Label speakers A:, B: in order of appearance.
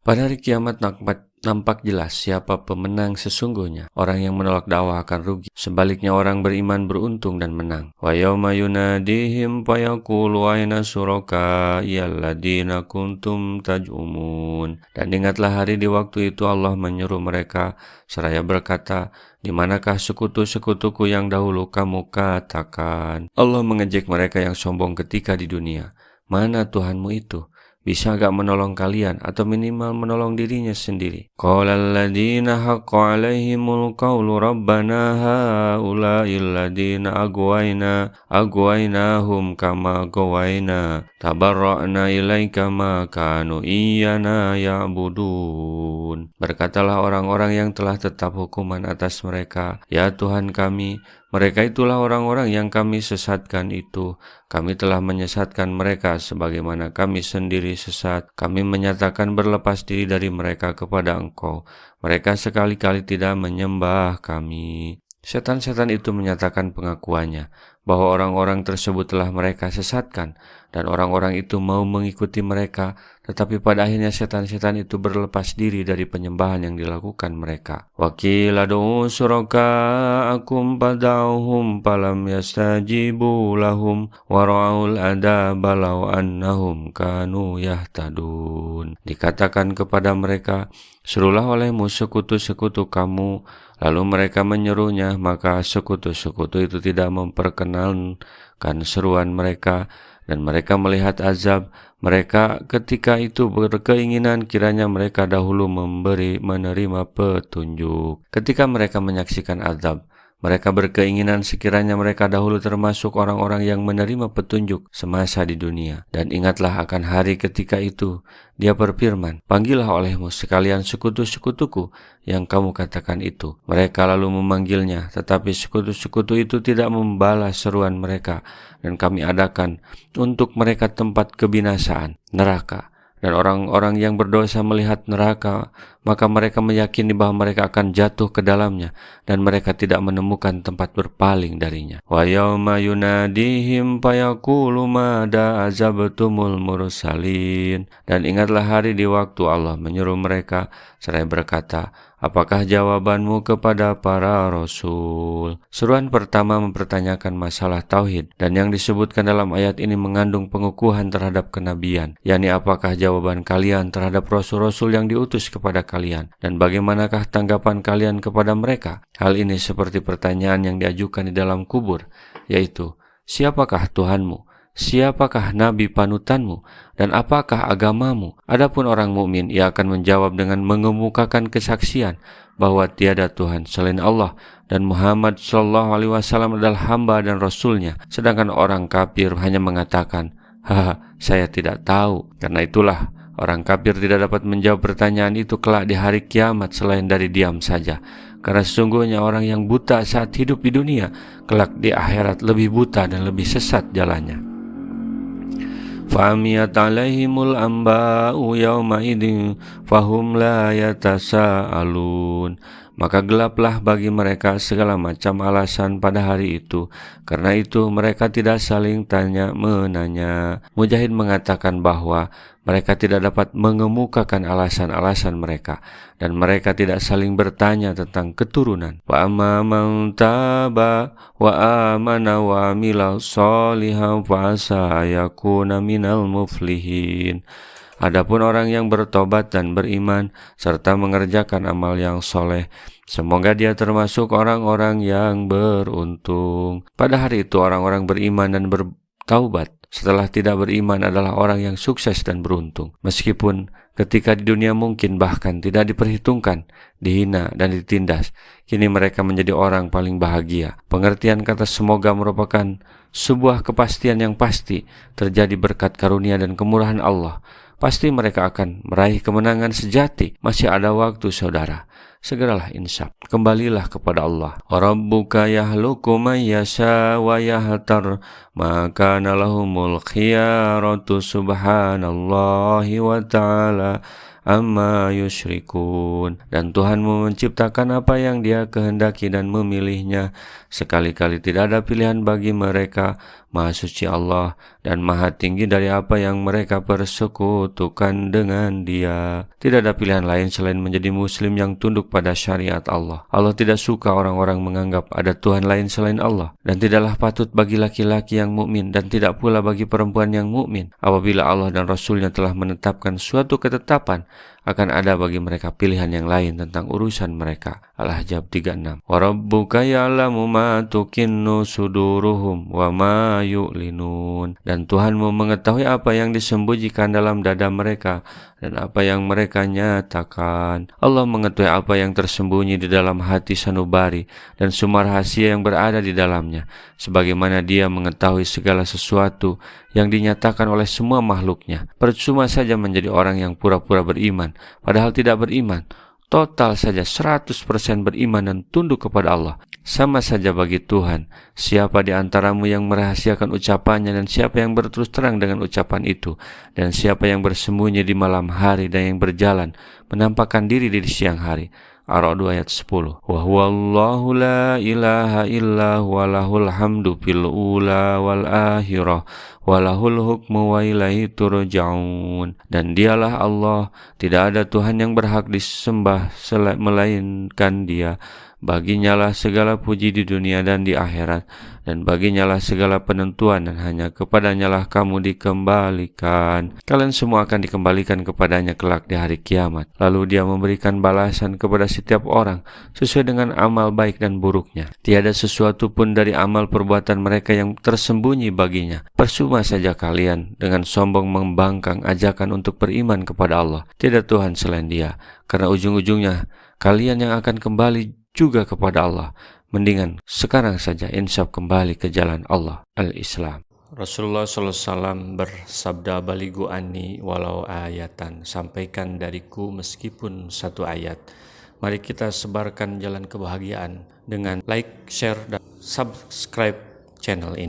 A: Pada hari kiamat nampak jelas siapa pemenang sesungguhnya. Orang yang menolak dakwah akan rugi. Sebaliknya orang beriman beruntung dan menang. Wa yauma yunadihim fayaqulu aina syuraka'i alladziina kuntum taj'umun. Dan ingatlah hari di waktu itu Allah menyuruh mereka seraya berkata, di manakah sekutu-sekutuku yang dahulu kamu katakan? Allah mengejek mereka yang sombong ketika di dunia. Mana Tuhanmu itu? Bisa gak menolong kalian atau minimal menolong dirinya sendiri? Qala alladziina haqqa 'alaihimul qawlu rabbana haula'il ladziina aghwaynahum kama ghawayna tabarra'na ilaika ma kanu iyyana ya'budun. Berkatalah orang-orang yang telah tetap hukuman atas mereka, ya Tuhan kami, mereka itulah orang-orang yang kami sesatkan itu. Kami telah menyesatkan mereka sebagaimana kami sendiri sesat. Kami menyatakan berlepas diri dari mereka kepada Engkau. Mereka sekali-kali tidak menyembah kami. Setan-setan itu menyatakan pengakuannya bahwa orang-orang tersebut telah mereka sesatkan dan orang-orang itu mau mengikuti mereka, tetapi pada akhirnya setan-setan itu berlepas diri dari penyembahan yang dilakukan mereka. Wa qila ud'u syuraka'akum fad'uhum falam yastajibu lahum wa ra'ul adaba law annahum kanu yahtadun. Dikatakan kepada mereka, serulah olehmu sekutu-sekutu kamu. Lalu mereka menyerunya, maka sekutu-sekutu itu tidak memperkenalkan seruan mereka, dan mereka melihat azab. Mereka ketika itu berkeinginan kiranya mereka dahulu menerima petunjuk. Ketika mereka menyaksikan azab, mereka berkeinginan sekiranya mereka dahulu termasuk orang-orang yang menerima petunjuk semasa di dunia. Dan ingatlah akan hari ketika itu, Dia berfirman, panggillah olehmu sekalian sekutu-sekutuku yang kamu katakan itu. Mereka lalu memanggilnya, tetapi sekutu-sekutu itu tidak membalas seruan mereka. Dan kami adakan untuk mereka tempat kebinasaan, neraka. Dan orang-orang yang berdosa melihat neraka, maka mereka meyakini bahwa mereka akan jatuh ke dalamnya, dan mereka tidak menemukan tempat berpaling darinya. Wa yauma yunadihim fayaqulu mada azabtumul mursalin. Dan ingatlah hari di waktu Allah menyuruh mereka seraya berkata, apakah jawabanmu kepada para rasul? Seruan pertama mempertanyakan masalah tauhid, dan yang disebutkan dalam ayat ini mengandung pengukuhan terhadap kenabian, yakni apakah jawaban kalian terhadap rasul-rasul yang diutus kepada kalian, dan bagaimanakah tanggapan kalian kepada mereka? Hal ini seperti pertanyaan yang diajukan di dalam kubur, yaitu, siapakah Tuhanmu? Siapakah nabi panutanmu dan apakah agamamu? Adapun orang mukmin, ia akan menjawab dengan mengemukakan kesaksian bahwa tiada Tuhan selain Allah dan Muhammad SAW adalah hamba dan rasulnya. Sedangkan orang kafir hanya mengatakan, saya tidak tahu. Karena itulah orang kafir tidak dapat menjawab pertanyaan itu kelak di hari kiamat selain dari diam saja. Karena sesungguhnya orang yang buta saat hidup di dunia, kelak di akhirat lebih buta dan lebih sesat jalannya. Fa'amiyat alaihimul amba'u yawma idin fahum la yatasa'alun. Maka gelaplah bagi mereka segala macam alasan pada hari itu. Karena itu mereka tidak saling tanya-menanya. Mujahid mengatakan bahwa mereka tidak dapat mengemukakan alasan-alasan mereka, dan mereka tidak saling bertanya tentang keturunan. Wa amma man taba wa amana wa amila sholihan fa asa yakuna minal muflihin. Adapun orang yang bertobat dan beriman serta mengerjakan amal yang soleh, semoga dia termasuk orang-orang yang beruntung. Pada hari itu orang-orang beriman dan bertaubat setelah tidak beriman adalah orang yang sukses dan beruntung. Meskipun ketika di dunia mungkin bahkan tidak diperhitungkan, dihina dan ditindas, kini mereka menjadi orang paling bahagia. Pengertian kata semoga merupakan sebuah kepastian yang pasti terjadi berkat karunia dan kemurahan Allah. Pasti mereka akan meraih kemenangan sejati. Masih ada waktu, saudara. Segeralah insaf, kembalilah kepada Allah. Rabbuka yahluku man yasha wa yahtar, maka lahumul khiyaratu subhanallahi wa ta'ala amma yusyrikun. Dan Tuhanmu menciptakan apa yang Dia kehendaki dan memilihnya. Sekali-kali tidak ada pilihan bagi mereka, Maha suci Allah dan maha tinggi dari apa yang mereka persekutukan dengan Dia. Tidak ada pilihan lain selain menjadi muslim yang tunduk pada syariat Allah. Allah tidak suka orang-orang menganggap ada Tuhan lain selain Allah, dan tidaklah patut bagi laki-laki yang mukmin dan tidak pula bagi perempuan yang mukmin apabila Allah dan Rasul-Nya telah menetapkan suatu ketetapan akan ada bagi mereka pilihan yang lain tentang urusan mereka. Al-Ahzab 36. Wa rabbuka ya'lamu ma tukinnu suduruhum wa ma yu'linun. Dan Tuhanmu mengetahui apa yang disembunyikan dalam dada mereka dan apa yang mereka nyatakan. Allah mengetahui apa yang tersembunyi di dalam hati sanubari dan semua rahasia yang berada di dalamnya, sebagaimana Dia mengetahui segala sesuatu yang dinyatakan oleh semua makhluknya. Percuma saja menjadi orang yang pura-pura beriman, padahal tidak beriman. Total saja 100% beriman dan tunduk kepada Allah. Sama saja bagi Tuhan, siapa di antaramu yang merahasiakan ucapannya dan siapa yang berterus terang dengan ucapan itu, dan siapa yang bersembunyi di malam hari dan yang berjalan menampakkan diri di siang hari. Ar-Ra'd 2 ayat 10. Wa huwallahu la ilaha illa huwa lahul hamdu fil ula wal akhirah wa lahul hukmu wa ilaihi turja'un. Dan Dialah Allah, tidak ada Tuhan yang berhak disembah melainkan Dia. Baginyalah segala puji di dunia dan di akhirat, dan baginyalah segala penentuan, dan hanya kepadanyalah kamu dikembalikan. Kalian semua akan dikembalikan kepadanya kelak di hari kiamat. Lalu Dia memberikan balasan kepada setiap orang sesuai dengan amal baik dan buruknya. Tiada sesuatu pun dari amal perbuatan mereka yang tersembunyi baginya. Percuma saja kalian dengan sombong membangkang ajakan untuk beriman kepada Allah. Tidak Tuhan selain Dia, karena ujung-ujungnya kalian yang akan kembali juga kepada Allah. Mendingan sekarang saja insaf kembali ke jalan Allah, al-Islam. Rasulullah SAW bersabda, baligu anni walau ayatan, sampaikan dariku meskipun satu ayat. Mari kita sebarkan jalan kebahagiaan dengan like, share, dan subscribe channel ini.